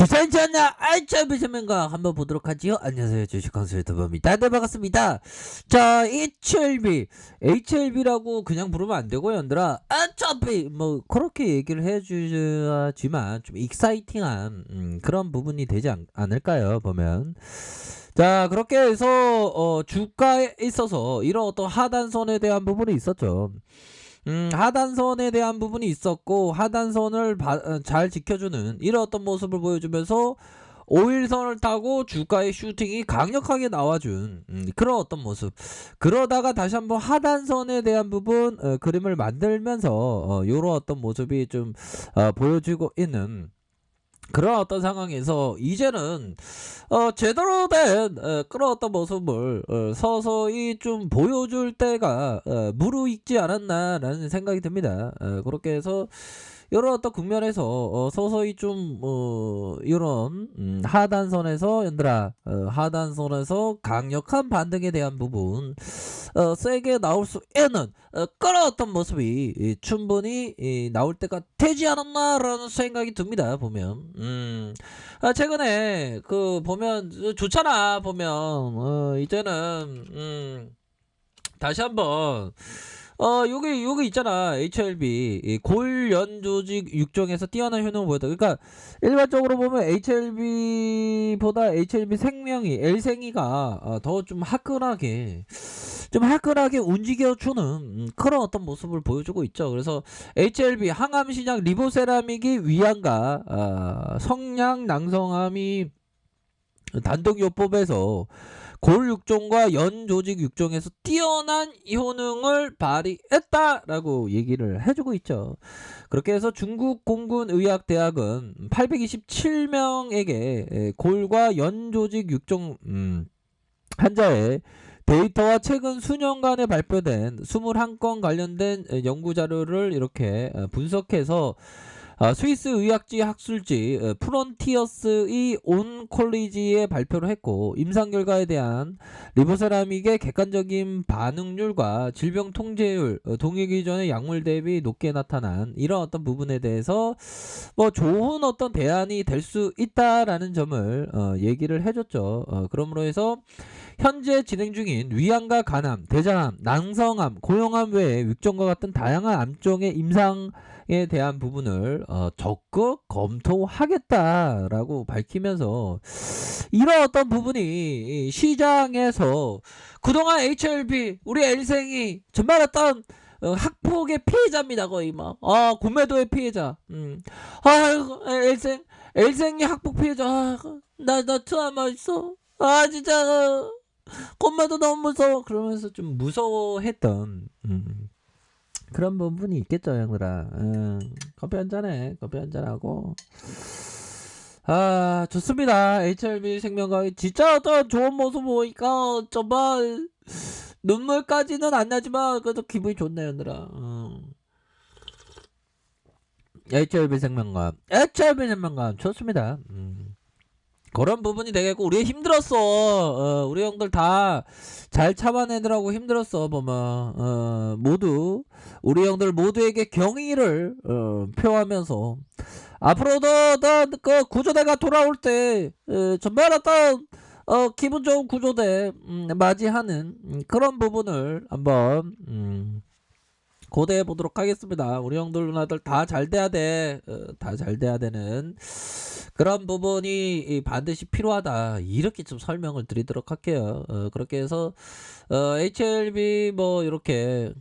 주산지 않나 알짜비 설명과 한번 보도록 하지요. 안녕하세요, 주식강수 유튜버입니다. 네, 반갑습니다. 자, HLB라고 그냥 부르면 안 되고요, 얘들아. 어차피 뭐 그렇게 얘기를 해주지만 좀 익사이팅한 그런 부분이 되지 않을까요, 보면. 자, 그렇게 해서 주가에 있어서 이런 어떤 하단선에 대한 부분이 있었죠. 하단선에 대한 부분이 있었고, 하단선을 잘 지켜주는 이런 어떤 모습을 보여주면서 5일선을 타고 주가의 슈팅이 강력하게 나와준 그런 어떤 모습. 그러다가 다시 한번 하단선에 대한 부분 그림을 만들면서 이런 어떤 모습이 좀 보여지고 있는 그런 어떤 상황에서 이제는 제대로 된 그런 어떤 모습을 서서히 좀 보여줄 때가 무르익지 않았나라는 생각이 듭니다. 그렇게 해서 이런 어떤 국면에서 서서히 좀 이런 하단선에서 얘들아 하단선에서 강력한 반등에 대한 부분 세게 나올 수 있는 그런 어떤 모습이 충분히 나올 때가 되지 않았나라는 생각이 듭니다. 보면 최근에 그 보면 좋잖아. 보면 이제는 다시 한번 여기 있잖아. HLB 이 골연 조직 육종에서 뛰어난 효능을 보였다. 그러니까 일반적으로 보면 HLB보다 HLB 생명이 L생이가 더 좀 화끈하게 움직여주는 그런 어떤 모습을 보여주고 있죠. 그래서 HLB 항암신약 리보세라믹이 위암과 성냥 낭성암이 단독요법에서 골육종과 연조직육종에서 뛰어난 효능을 발휘했다라고 얘기를 해주고 있죠. 그렇게 해서 중국 공군의학대학은 827명에게 골과 연조직육종 환자의 데이터와 최근 수년간에 발표된 21건 관련된 연구자료를 이렇게 분석해서 스위스 의학지 학술지 프론티어스의 온콜리지에 발표를 했고, 임상 결과에 대한 리보세라믹의 객관적인 반응률과 질병 통제율, 동일 기존의 약물 대비 높게 나타난 이런 어떤 부분에 대해서 뭐 좋은 어떤 대안이 될 수 있다라는 점을 얘기를 해줬죠. 그러므로 해서 현재 진행 중인 위암과 간암, 대장암, 낭성암, 고형암 외에 육종과 같은 다양한 암종의 임상에 대한 부분을 적극 검토하겠다라고 밝히면서 이런 어떤 부분이 시장에서 그동안 HLB 우리 L생이 정말 어떤 학폭의 피해자입니다. 거의 막 공매도의 피해자. 아이고 L생이 학폭 피해자. 나 트라우마 있어. 진짜 엄마도 너무 무서워. 그러면서 좀 무서워했던 그런 부분이 있겠죠, 형들아. 커피 한잔해. 커피 한잔하고. 좋습니다. HLB 생명과 진짜 어떤 좋은 모습 보니까 정말 눈물까지는 안 나지만 그래도 기분이 좋네요, 형들아. HLB 생명감 좋습니다. 그런 부분이 되겠고, 우리 힘들었어. 우리 형들 다 잘 참아내느라고 힘들었어. 보면 모두 우리 형들 모두에게 경의를 표하면서 앞으로도 그 구조대가 돌아올 때 정말 어떤 기분 좋은 구조대 맞이하는 그런 부분을 한번 고대해 보도록 하겠습니다. 우리 형들 누나들 다 잘 돼야 돼. 다 잘 돼야 되는 그런 부분이 반드시 필요하다. 이렇게 좀 설명을 드리도록 할게요. 그렇게 해서 HLB 뭐 이렇게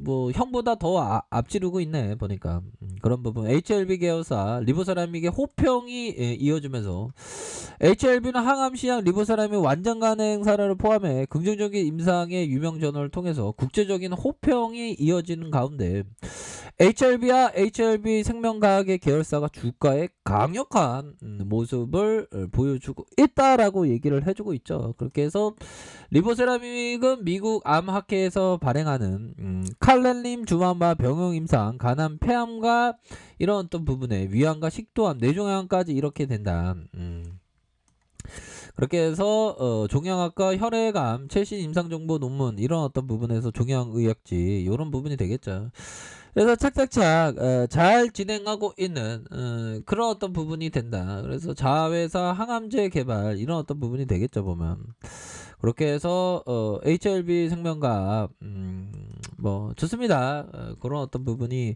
뭐 형보다 더 앞지르고 있네 보니까. 그런 부분 HLB 계열사 리보세라믹의 호평이 이어지면서 HLB는 항암시약 리보세라믹 완전 간행 사례를 포함해 긍정적인 임상의 유명 전언을 통해서 국제적인 호평이 이어지는 가운데 HLB와 HLB 생명과학의 계열사가 주가에 강력한 모습을 보여주고 있다라고 얘기를 해주고 있죠. 그렇게 해서 리보세라믹은 미국 암학회에서 발행하는 칼렌림 주만마 병용 임상 간암 폐암과 이런 어떤 부분에 위암과 식도암 뇌종양까지 이렇게 된다. 그렇게 해서 종양학과 혈액암 최신 임상정보 논문 이런 어떤 부분에서 종양의학지 이런 부분이 되겠죠. 그래서 착착착 잘 진행하고 있는 그런 어떤 부분이 된다. 그래서 자회사 항암제 개발 이런 어떤 부분이 되겠죠 보면. 그렇게 해서 HLB 생명과학 뭐 좋습니다. 그런 어떤 부분이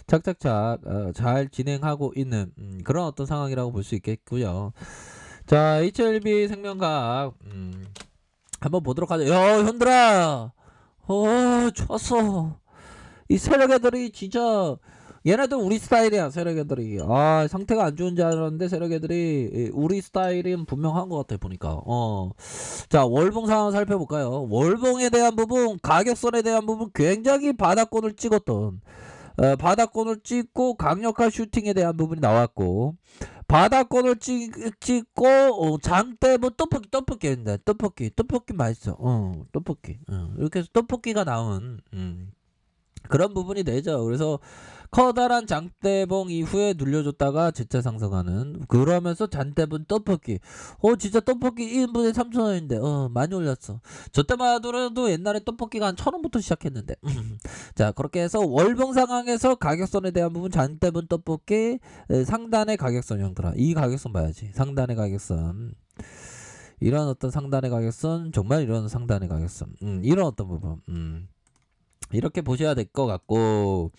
착착착 잘 진행하고 있는 그런 어떤 상황이라고 볼 수 있겠고요. 자, HLB 생명과학 한번 보도록 하죠. 야, 현들아, 좋았어. 이 세력 애들이 진짜 얘네들 우리 스타일이야. 세력 애들이 상태가 안 좋은 줄 알았는데 세력 애들이 우리 스타일은 분명한 것 같아 보니까. 자, 월봉 상황 살펴볼까요? 월봉에 대한 부분, 가격선에 대한 부분 굉장히 바닥권을 찍었던 바닥권을 찍고 강력한 슈팅에 대한 부분이 나왔고, 바닥권을 찍고 장대 뭐 떡볶이 했는데 떡볶이 맛있어. 떡볶이. 이렇게 해서 떡볶이가 나온 그런 부분이 되죠. 그래서 커다란 장대봉 이후에 눌려줬다가 재차 상승하는, 그러면서 잔대봉 떡볶이. 진짜 떡볶이 1인분에 3,000원인데 많이 올렸어. 저 때만 하더라도 옛날에 떡볶이가 한 1,000원부터 시작했는데 자, 그렇게 해서 월봉 상황에서 가격선에 대한 부분, 잔대봉 떡볶이 상단의 가격선. 형들아, 이 가격선 봐야지. 상단의 가격선, 이런 어떤 상단의 가격선, 정말 이런 상단의 가격선, 이런 어떤 부분 이렇게 보셔야 될 것 같고,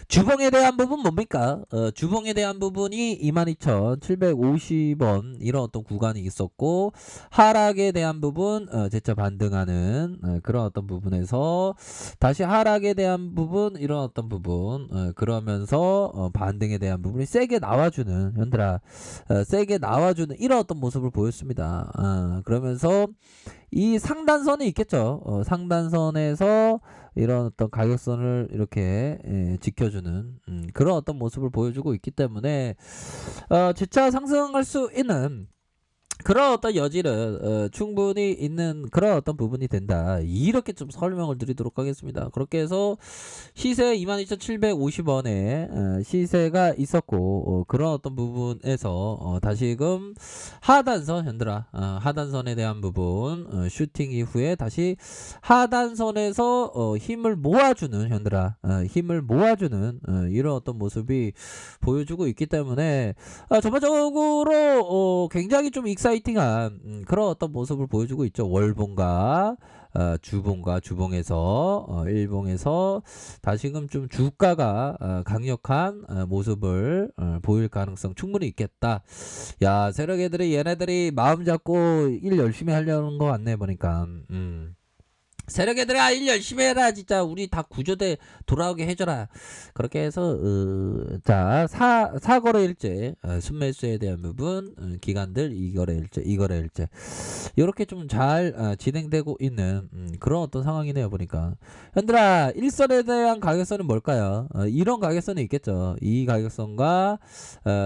주봉에 대한 부분 뭡니까? 주봉에 대한 부분이 22,750원 이런 어떤 구간이 있었고, 하락에 대한 부분 재차 반등하는 그런 어떤 부분에서 다시 하락에 대한 부분, 이런 어떤 부분 그러면서 반등에 대한 부분이 세게 나와주는, 현들아, 세게 나와주는 이런 어떤 모습을 보였습니다. 그러면서 이 상단선이 있겠죠. 상단선에서 이런 어떤 가격선을 이렇게 지켜주는 그런 어떤 모습을 보여주고 있기 때문에 재차 상승할 수 있는 그런 어떤 여지는 충분히 있는 그런 어떤 부분이 된다. 이렇게 좀 설명을 드리도록 하겠습니다. 그렇게 해서 시세 22,750원에 시세가 있었고, 그런 어떤 부분에서 다시금 하단선, 현들아, 하단선에 대한 부분 슈팅 이후에 다시 하단선에서 힘을 모아주는, 현들아, 힘을 모아주는 이런 어떤 모습이 보여주고 있기 때문에 전반적으로 굉장히 좀 익사이팅한 그런 어떤 모습을 보여주고 있죠. 월봉과 주봉과 주봉에서 일봉에서 다시금 좀 주가가 강력한 모습을 보일 가능성 충분히 있겠다. 야, 세력 애들이 얘네들이 마음 잡고 일 열심히 하려는 것 같네 보니까. 세력 애들아, 일 열심히 해라. 진짜 우리 다 구조대 돌아오게 해줘라. 그렇게 해서 자, 사거래일제 순매수에 대한 부분, 기간들 이거래일제 이렇게 좀 잘 진행되고 있는 그런 어떤 상황이네요 보니까. 현들아, 일선에 대한 가격선은 뭘까요? 이런 가격선이 있겠죠. 이 가격선과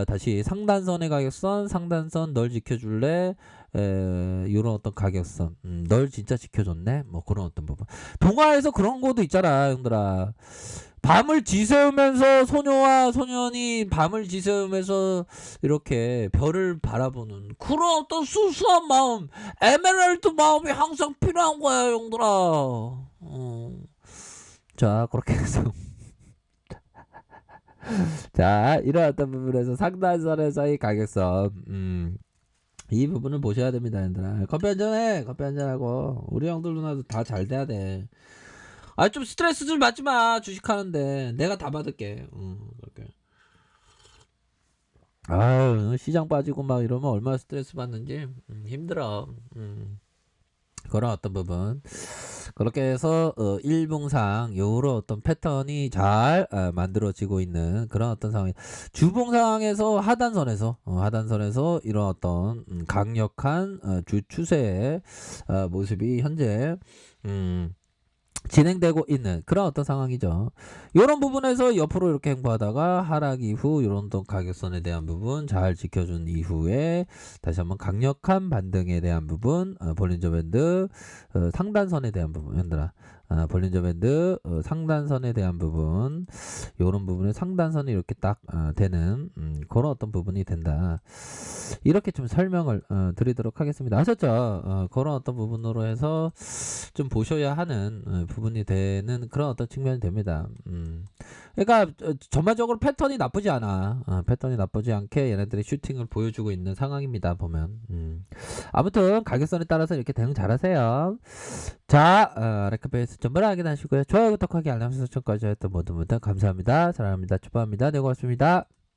다시 상단선의 가격선, 상단선 널 지켜줄래? 이런 어떤 가격선, 널 진짜 지켜줬네, 뭐 그런 어떤 부분. 동화에서 그런 것도 있잖아, 형들아. 밤을 지새우면서 소녀와 소년이 밤을 지새우면서 이렇게 별을 바라보는 그런 어떤 수수한 마음, 에메랄드 마음이 항상 필요한 거야, 형들아. 자, 그렇게 해서 자, 이런 어떤 부분에서 상단선에서의 가격선, 이 부분을 보셔야 됩니다, 얘들아. 커피 한잔 해. 커피 한잔하고. 우리 형들 누나도 다 잘 돼야 돼. 좀 스트레스 좀 받지 마. 주식하는데. 내가 다 받을게. 그렇게. 시장 빠지고 막 이러면 얼마나 스트레스 받는지 힘들어. 그런 어떤 부분. 그렇게 해서 일봉상 요런 어떤 패턴이 잘 만들어지고 있는 그런 어떤 상황. 주봉 상황에서 하단선에서 이런 어떤 강력한 주 추세의 모습이 현재 진행되고 있는 그런 어떤 상황이죠. 이런 부분에서 옆으로 이렇게 행보하다가 하락 이후 이런 또 가격선에 대한 부분 잘 지켜준 이후에 다시 한번 강력한 반등에 대한 부분, 볼린저 밴드 상단선에 대한 부분, 현들아, 볼린저 밴드 상단선에 대한 부분, 요런 부분에 상단선이 이렇게 딱 되는 그런 어떤 부분이 된다. 이렇게 좀 설명을 드리도록 하겠습니다. 아셨죠? 그런 어떤 부분으로 해서 좀 보셔야 하는 부분이 되는 그런 어떤 측면이 됩니다. 그러니까 전반적으로 패턴이 나쁘지 않아. 패턴이 나쁘지 않게 얘네들이 슈팅을 보여주고 있는 상황입니다. 보면. 아무튼 가격선에 따라서 이렇게 대응 잘하세요. 자, 레크베이스 전부 확인하시고요. 좋아요, 구독하기, 알람 설정까지 했던 모든 분들 감사합니다. 사랑합니다. 축복합니다. 네, 고맙습니다.